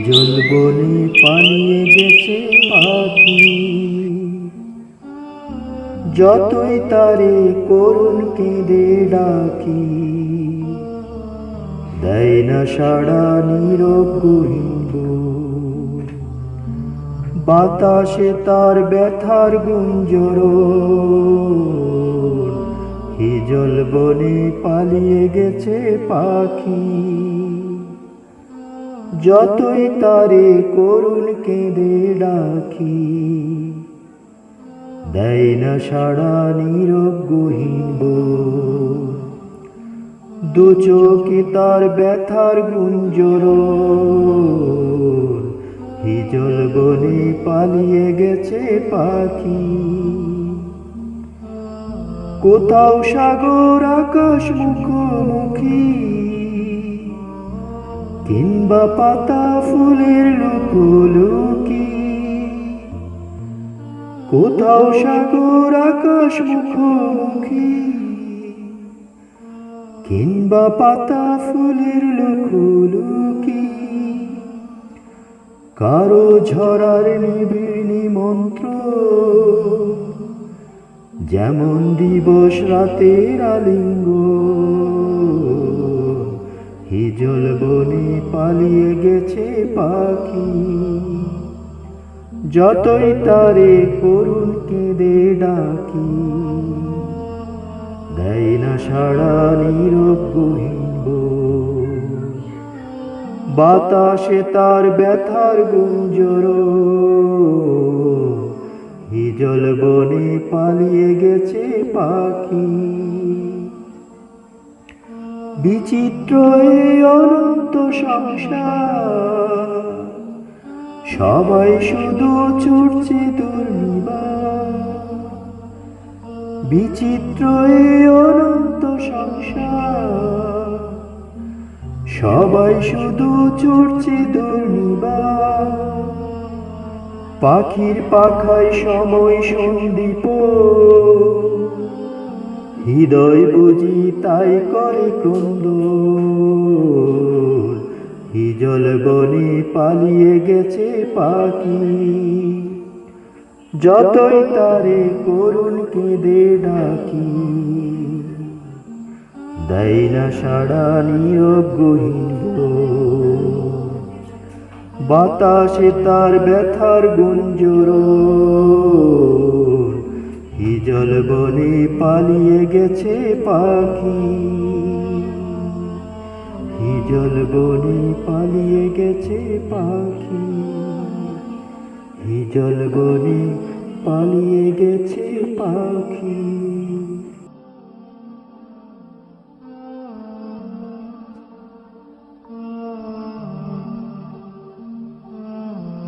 জলবনে পালিয়ে গেছে পাখি, যতই তারে করুণ কেঁদে ডাকি, দেয় না সাড়া নীরব গহীন বুক। বাতাসে তার ব্যথার গুঞ্জরণ, হিজল বনে পালিয়ে গেছে পাখি, যতই তারে করুণ কেঁদে ডাকি, দেয় না সাড়া নীরব গহীন বুক। দু চোখে তার ব্যথার গুঞ্জরণ, হিজল বনে পালিয়ে গেছে পাখি। কোথাও সাগর আকাশ মুখোমুখি, কিংবা পাতা ফুলের লুকোলুকি। কোথাও সাগর আকাশ মুখোমুখি, কিংবা পাতা ফুলের লুকোলুকি। কারো ঝরার নিবিড় নিমন্ত্র, যেমন দিবস রাতের আলিঙ্গন, হিজল বনে পালিয়ে গেছে পাখি, যতই তারে করুণ কেঁদে ডাকি, দেয় না সাড়া নীরব গহীন বুক। বাতাসে তার ব্যথার গুঞ্জরণ, হিজল বনে পালিয়ে গেছে পাখি। বিচিত্র এই অনন্ত সংসার, সবাই শুধু ছুটছে দুর্নিবার। বিচিত্র এই অনন্ত সংসার, সবাই শুধু ছুটছে দুর্নিবার। পাখির পাখায় সময় সন্দীপ, হৃদয় বুঝি তাই করে ক্রন্দন, হিজল বনে পালিয়ে গেছে পাখি, যতই তারে করুণ কেঁদে ডাকি, দেয় না সাড়া নীরব গহীন বুক। বাতাসে তার ব্যথার গুঞ্জরণ, হিজল বনে পালিয়ে গেছে পাখি, হিজল বনে পালিয়ে গেছে পাখি, হিজল বনে পালিয়ে গেছে পাখি।